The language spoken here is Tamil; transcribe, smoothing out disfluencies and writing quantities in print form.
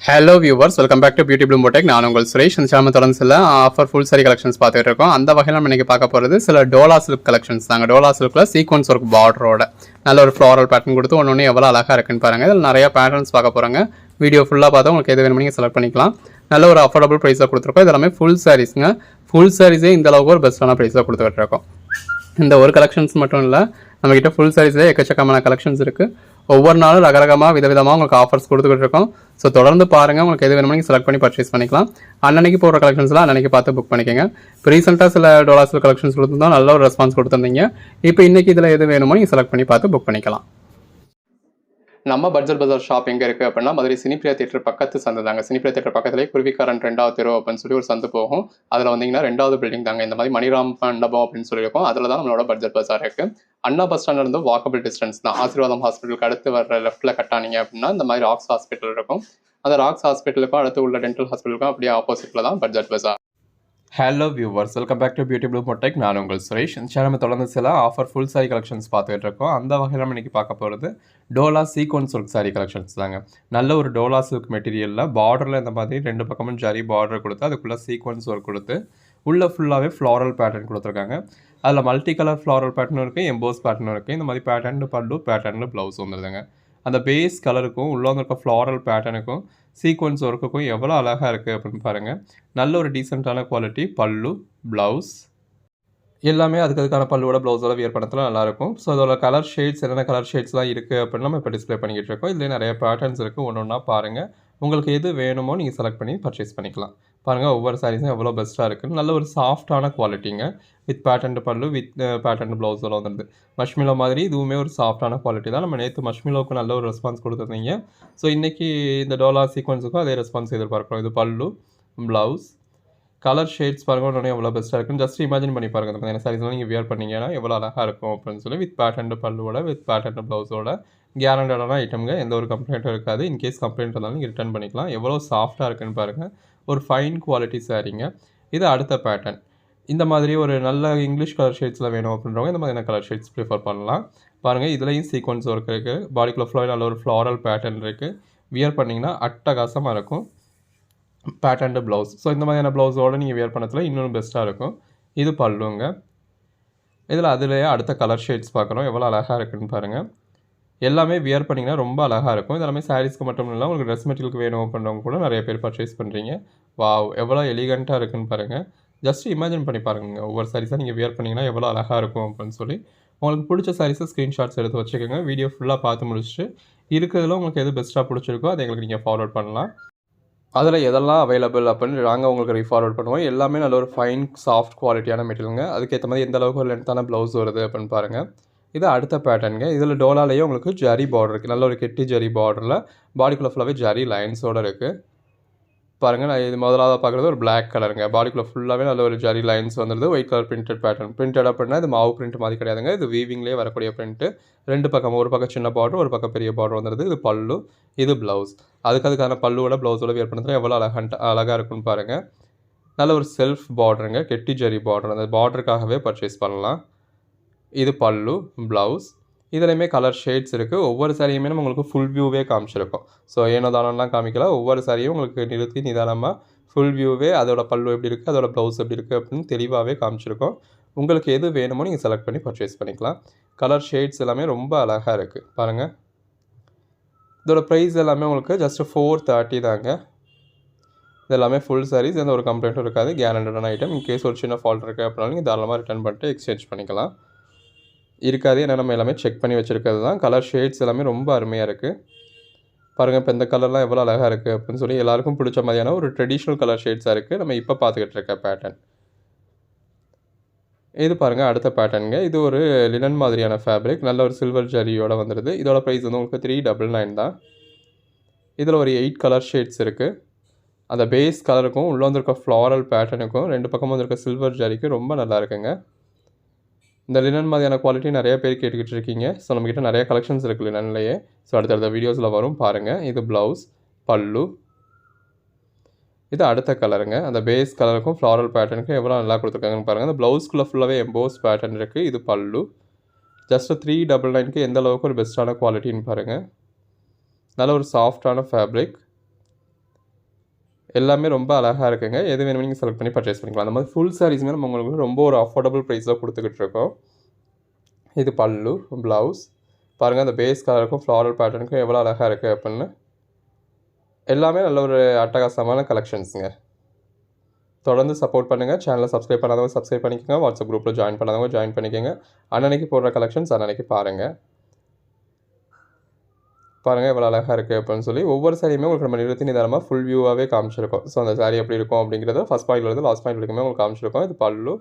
Hello viewers, welcome back to beauty bloom boutique. நான் உங்கள் சுரேஷ். இந்த சேனல் தொடர்ந்து சில ஆஃபர் ஃபுல் சாரி கலெக்ஷன்ஸ் பார்த்துட்டு இருக்கோம். அந்த வகையில் நம்ம இன்றைக்கி பார்க்க போகிறது சில டோலா சில்க் கலெக்ஷன்ஸ் தாங்க. டோலா சில்கில் சீக்வன்ஸ் ஒர்க் பார்டரோட நல்ல ஒரு ஃப்ளாரல் பேட்டர்ன் கொடுத்து ஒன்று எவ்வளோ அழகாக இருக்குன்னு பாருங்கள். இதில் நிறைய பேட்டர்ன்ஸ் பார்க்க போகிறாங்க. வீடியோ ஃபுல்லாக பார்த்தா உங்களுக்கு எது வேணுமோ நீங்கள் செலக்ட் பண்ணிக்கலாம். நல்ல ஒரு அஃபோர்டபுள் ப்ரைஸாக கொடுத்துருக்கோம். இது எல்லாமே ஃபுல் சாரீஸுங்க. ஃபுல் சாரீஸே இந்த அளவுக்கு ஒரு பெஸ்ட்டான ப்ரைஸாக கொடுத்துக்கிட்டு இருக்கோம். இந்த ஒரு கலெக்ஷன்ஸ் மட்டும் இல்லை, நம்மக்கிட்ட ஃபுல் சாரீஸ்லேயே எக்கச்சக்கமான கலெக்ஷன்ஸ் இருக்குது. ஒவ்வொரு நாளும் ரகரகமாக விதவிதமாக உங்களுக்கு ஆஃபர்ஸ் கொடுத்துக்கிட்டு இருக்கோம். ஸோ தொடர்ந்து பாருங்கள். உங்களுக்கு எது வேணுமோ நீங்கள் செலக்ட் பண்ணி பர்ச்சேஸ் பண்ணிக்கலாம். அன்னன்னைக்கு போகிற கலெக்ஷன்ஸ்லாம் அன்னன்னைக்கு பார்த்து புக் பண்ணிக்கோங்க. இப்போ ரீசெண்டாக சில டோலாஸில் கலெக்ஷன்ஸ் கொடுத்துருந்தோம், நல்ல ஒரு ரெஸ்பான்ஸ் கொடுத்துருந்தீங்க. இப்போ இன்றைக்கி இதில் எது வேணுமோ நீங்கள் செலக்ட் பண்ணி பார்த்து புக் பண்ணிக்கலாம். நம்ம பட்ஜெட் பஜார் ஷாப் எங்கே இருக்குது அப்படின்னா, மதுரை சினிப்பிரியா தியேட்டர் பக்கத்து சந்து தாங்க. சினிப்பிரியா தியேட்டர் பக்கத்துலேயே குருவிக்காரன் 2வது தெரு அப்படின்னு சொல்லி ஒரு சந்து போகும். அதில் வந்தீங்கன்னா 2வது பில்டிங் தாங்க. இந்த மாதிரி மணிராம் மண்டபம் அப்படின்னு சொல்லியிருக்கோம். அதில் தான் நம்மளோட பட்ஜெட் பஜார் இருக்குது. அண்ணா பஸ் ஸ்டாண்ட்ல இருந்து வாக்கபிள் டிஸ்டன்ஸ் தான். ஆசீர்வாதம் ஹாஸ்பிட்டலுக்கு அடுத்து வர லெஃப்ட்டில் கட்டானீங்க அப்படின்னா இந்த மாதிரி ராக்ஸ் ஹாஸ்பிட்டல் இருக்கும். அந்த ராக்ஸ் ஹாஸ்பிட்டலுக்கும் அடுத்து உள்ள டென்டல் ஹாஸ்பிட்டலுக்கும் அப்படியே ஆப்போசிட்டில் தான் budget bazaar. Hello viewers, welcome back to beauty bloom boutique. நான் உங்கள் சுரேஷ். இந்த சேனல் தொடர்ந்து சில ஆஃபர் ஃபுல் சாரி கலெக்ஷன்ஸ் பார்த்துட்டு இருக்கோம். அந்த வகையில் நம்ம இன்றைக்கி பார்க்க போகிறது Dola sequence work sorry collections தாங்க. நல்ல ஒரு டோலா சில்க் மெட்டீரியலில் பார்டரில் இந்த மாதிரி 2 பக்கமும் ஜரி பார்டர் கொடுத்து அதுக்குள்ளே சீக்வன்ஸ் ஒர்க் கொடுத்து உள்ளே ஃபுல்லாகவே ஃப்ளாரல் பேட்டர்ன் கொடுத்துருக்காங்க. அதில் மல்டி கலர் ஃப்ளாரல் பேட்டர்னும் இருக்குது, எம்போஸ் பேட்டர்னும் இருக்குது. இந்த மாதிரி பேட்டர்னு பல்லு, பேட்டர்னு ப்ளவுஸ் வந்துடுதுங்க. அந்த பேஸ் கலருக்கும் உள்ளே இருக்க ஃப்ளாரல் பேட்டர்னுக்கும் சீக்வன்ஸ் ஒர்க்குக்கும் எவ்வளோ அழகாக இருக்குது அப்படின்னு பாருங்கள். நல்ல ஒரு டீசெண்டான குவாலிட்டி பல்லு, ப்ளவுஸ் எல்லாமே அதுக்கான பல்லுவோட ப்ளவுஸோட வியர் பண்ணத்தில் நல்லாயிருக்கும். ஸோ அதோட கலர் ஷேட்ஸ் என்னென்ன கலர் ஷேட்ஸ்லாம் இருக்குது அப்படின்னு நம்ம இப்போ டிஸ்பிளே பண்ணிக்கிட்டு இருக்கோம். இதில் நிறைய பேட்டர்ன்ஸ் இருக்குது. ஒன்று ஒன்றா பாருங்கள். உங்களுக்கு எது வேணுமோ நீங்கள் செலக்ட் பண்ணி பர்ச்சேஸ் பண்ணிக்கலாம். பாருங்கள், ஒவ்வொரு சாரீஸும் எவ்வளோ பெஸ்ட்டாக இருக்குது. நல்ல ஒரு சாஃப்டான குவாலிட்டிங்க. வித் பேட்டர்ன் பல்லு, வித் பேட்டர்ன் ப்ளவுஸோட வந்துடுது. மஷ்மிலோ மாதிரி இதுவுமே ஒரு சாஃப்டான குவாலிட்டி தான். நம்ம நேற்று மஷ்மிலோவுக்கு நல்ல ஒரு ரெஸ்பான்ஸ் கொடுத்துருந்தீங்க. ஸோ இன்றைக்கி இந்த டோலா சீக்வன்ஸுக்கும் அதே ரெஸ்பான்ஸ் எதிர்பார்க்குறோம். இது பல்லு, ப்ளவுஸ், கலர் ஷேட்ஸ் பாருங்கள் ஒன்று எவ்வளோ பெஸ்ட்டாக இருக்குன்னு ஜஸ்ட் இமேஜின் பண்ணி பாருங்கள். இந்த மாதிரி சாரீஸ்லாம் நீங்கள் வியர் பண்ணிங்கன்னா எவ்வளோ அழகாக இருக்கும் அப்படின்னு சொல்லி வித் பேட்டர்ன் பல்லுவோட வித் பேட்டர்ன் ப்ளவுஸோட கேரண்டடான ஐட்டம்ங்க. எந்த ஒரு கம்ப்ளைண்ட்டும் இருக்காது. இன்கேஸ் கம்ப்ளைண்ட் இருந்தாலும் நீங்கள் ரிட்டர்ன் பண்ணிக்கலாம். எவ்வளோ சாஃப்டாக இருக்குன்னு பாருங்கள். ஒரு ஃபைன் குவாலிட்டி சாரீங்க. இது அடுத்த பேட்டர்ன். இந்த மாதிரி ஒரு நல்ல இங்கிலீஷ் கலர் ஷேட்ஸில் வேணும் அப்படின்றவங்க இந்த மாதிரியான கலர் ஷேட்ஸ் ப்ரிஃபர் பண்ணலாம். பாருங்கள், இதுலேயும் சீக்வன்ஸ் ஒர்க் இருக்குது. பாடிக்குள்ள ஃப்ளோவில் நல்ல ஒரு ஃப்ளாரல் பேட்டர்ன் இருக்குது. வியர் பண்ணிங்கன்னா அட்டகாசமாக இருக்கும். Pattern blouse. ஸோ இந்த மாதிரியான ப்ளவுஸோடு நீங்கள் வியர் பண்ணத்தில் இன்னும் பெஸ்ட்டாக இருக்கும். இது பல்லுங்க. இதில் அதிலேயே அடுத்த கலர் ஷேட்ஸ் பார்க்குறோம். எவ்வளோ அழகாக இருக்குன்னு பாருங்கள். எல்லாமே வியர் பண்ணிங்கன்னா ரொம்ப அழகாக இருக்கும். இதெல்லாமே சாரீஸ்க்கு மட்டும் இல்லை, உங்களுக்கு ட்ரெஸ் மெட்டீரியலுக்கு வேணும் அப்படின்றவங்க கூட நிறைய பேர் பர்ச்சேஸ் பண்ணுறீங்க. வாவ், எவ்வளோ எலிகண்ட்டாக இருக்குன்னு பாருங்கள். ஜஸ்ட் இமேஜின் பண்ணி பாருங்கள். ஒவ்வொரு சாரீஸாக நீங்கள் வியர் பண்ணிங்கன்னா எவ்வளோ அழகாக இருக்கும் அப்படின்னு சொல்லி உங்களுக்கு பிடிச்ச சாரீஸை ஸ்க்ரீன்ஷாட்ஸ் எடுத்து வச்சுக்கோங்க. வீடியோ ஃபுல்லாக பார்த்து முடிச்சுட்டு இருக்கிறதுல உங்களுக்கு எது பெஸ்ட்டாக பிடிச்சிருக்கோ அதை எங்களுக்கு நீங்கள் ஃபார்வர்ட் பண்ணலாம். அதில் எதெல்லாம் அவைலபிள் அப்படின்னு நாங்கள் உங்களுக்கு ரீஃபார்வர்ட் பண்ணுவோம். எல்லாமே நல்ல ஒரு ஃபைன் சாஃப்ட் குவாலிட்டியான மெட்டீரியலுங்க. அதுக்கேற்ற மாதிரி எந்த அளவுக்கு ஒரு லென்த்தான ப்ளவுஸ் வருது அப்படின்னு பாருங்கள். இது அடுத்த பேட்டர்னுங்க. இதில் டோலாலேயே உங்களுக்கு ஜரி பார்டர் இருக்குது. நல்ல ஒரு கெட்டி ஜரி பார்டரில் பாடிக்குள்ளே ஃபுல்லாகவே ஜரி லைன்ஸோடு இருக்குது. பாருங்கள், நான் இது முதலாவது பார்க்குறது ஒரு பிளாக் கலருங்க. பாடிக்குள்ளே ஃபுல்லாகவே நல்ல ஒரு ஜரி லைன்ஸ் வந்துடுது. White colour printed pattern. Printed அப்படின்னா இது மாவு பிரிண்ட் மாதிரி கிடையாதுங்க. இது வீவிங்லேயே வரக்கூடிய பிரிண்ட்டு. 2 பக்கம், ஒரு பக்கம் சின்ன பார்டர், ஒரு பக்கம் பெரிய பார்டர் வந்துடுது. இது பல்லு, இது ப்ளவுஸ். அதுக்கான பல்லுவோட ப்ளவுஸோட வியர் பண்ணுறது எவ்வளோ அழகாக இருக்குன்னு பாருங்கள். நல்ல ஒரு செல்ஃப் பார்டருங்க, கெட்டி ஜரி பார்டர். அந்த பார்டருக்காகவே பர்ச்சேஸ் பண்ணலாம். இது பல்லு, ப்ளவுஸ். இதுலேயுமே கலர் ஷேட்ஸ் இருக்குது. ஒவ்வொரு சாரியுமே நம்ம உங்களுக்கு ஃபுல் வியூவே காமிச்சிருக்கோம். ஸோ ஏனோ தானோலாம் காமிக்கலாம். ஒவ்வொரு சாரியும் உங்களுக்கு நிறுத்தி நிதானமாக ஃபுல் வியூவே அதோட பல்லு எப்படி இருக்குது, அதோட ப்ளவுஸ் எப்படி இருக்குது அப்படின்னு தெளிவாகவே காமிச்சிருக்கோம். உங்களுக்கு எது வேணுமோ நீங்கள் செலக்ட் பண்ணி பர்ச்சேஸ் பண்ணிக்கலாம். கலர் ஷேட்ஸ் எல்லாமே ரொம்ப அழகாக இருக்குது பாருங்கள். இதோட ப்ரைஸ் எல்லாமே உங்களுக்கு ஜஸ்ட் 430 தாங்க. இது எல்லாமே ஃபுல் சாரீஸ். எந்த ஒரு கம்ப்ளைண்ட்டும் இருக்காது. கேரண்டடான ஐட்டம். இன்கேஸ் ஒரு சின்ன ஃபால்ட் இருக்குது அப்படின்னாலும் நீங்கள் தாராளமாக ரிட்டர்ன் பண்ணிட்டு எக்ஸ்சேஞ்ச் பண்ணிக்கலாம். இருக்காது, ஏன்னா நம்ம எல்லாமே செக் பண்ணி வச்சுருக்கிறது தான். கலர் ஷேட்ஸ் எல்லாமே ரொம்ப அருமையாக இருக்குது பாருங்கள். இப்போ இந்த கலர்லாம் எவ்வளோ அழகாக இருக்குது அப்படின்னு சொல்லி எல்லாருக்கும் பிடிச்ச மாதிரியான ஒரு ட்ரெடிஷ்னல் கலர் ஷேட்ஸாக இருக்குது. நம்ம இப்போ பார்த்துக்கிட்டு இருக்க பேட்டர்ன் இது பாருங்கள். அடுத்த பேட்டர்னுங்க. இது ஒரு லினன் மாதிரியான ஃபேப்ரிக். நல்ல ஒரு சில்வர் ஜரியோடு வந்துடுது. இதோட ப்ரைஸ் வந்து உங்களுக்கு 399 தான். இதில் ஒரு 8 கலர் ஷேட்ஸ் இருக்குது. அந்த பேஸ் கலருக்கும் உள்ளே வந்துருக்க ஃப்ளாரல் பேட்டர்னுக்கும் 2 பக்கமும் வந்துருக்க சில்வர் ஜரிக்கும் ரொம்ப நல்லா இருக்குங்க. இந்த லினன் மாதிரியான குவாலிட்டி நிறைய பேர் கேட்டுக்கிட்டு இருக்கீங்க. ஸோ நம்மக்கிட்ட நிறைய கலெக்ஷன்ஸ் இருக்குது லினன்லேயே. ஸோ அடுத்தடுத்த வீடியோஸில் வரும் பாருங்கள். இது ப்ளவுஸ், பல்லு. இது அடுத்த கலருங்க. அந்த பேஸ் கலருக்கும் ஃப்ளாரல் பேட்டர்னுக்கும் எவ்வளோ நல்லா கொடுத்துருக்காங்கன்னு பாருங்கள். அந்த ப்ளவுஸ்க்குள்ளே ஃபுல்லாகவே எம்போஸ் பேட்டர்ன் இருக்குது. இது பல்லு. ஜஸ்ட் 399க்கு எந்த அளவுக்கு ஒரு பெஸ்ட்டான குவாலிட்டின்னு பாருங்கள். நல்ல ஒரு சாஃப்டான ஃபேப்ரிக். எல்லாமே ரொம்ப அழகாக இருக்குங்க. எது வேணுமோ நீங்கள் செலக்ட் பண்ணி பர்ச்சேஸ் பண்ணிக்கலாம். அந்த மாதிரி ஃபுல் சாரீஸுமே நம்ம உங்களுக்கு ரொம்ப ஒரு அஃபோர்டபுள் ப்ரைஸில் கொடுத்துக்கிட்டு இருக்கோம். இது பல்லு, ப்ளவுஸ் பாருங்கள். அந்த பேஸ் கலருக்கும் ஃப்ளாரல் பேட்டர்னுக்கும் எவ்வளோ அழகாக இருக்குது அப்படின்னு. எல்லாமே நல்ல ஒரு அட்டகாசமான கலெக்ஷன்ஸுங்க. தொடர்ந்து சப்போர்ட் பண்ணுங்கள். சேனலை சப்ஸ்கிரைப் பண்ணாதவங்க சப்ஸ்கிரைப் பண்ணிக்கோங்க. வாட்ஸ்அப் குரூப்பில் ஜாயின் பண்ணாதவங்க ஜாயின் பண்ணிக்கோங்க. அன்னன்னைக்கு போடுற கலெக்ஷன்ஸ் அன்னன்னைக்கு பாருங்கள். பாருங்கள் எவ்வளோ அழகாக இருக்குது அப்படின்னு சொல்லி ஒவ்வொரு சாரியுமே உங்களுக்கு நம்ம நிறுத்தி நிதானமாக ஃபுல் வியூவாகவே காமிச்சிருக்கோம். ஸோ அந்த சாரி எப்படி இருக்கும் அப்படிங்கிறத ஃபஸ்ட் பாயிண்ட்லேருந்து லாஸ்ட் பாயிண்ட் வரைக்குமே உங்களுக்கு காமிச்சிருக்கோம். இது பல்லு.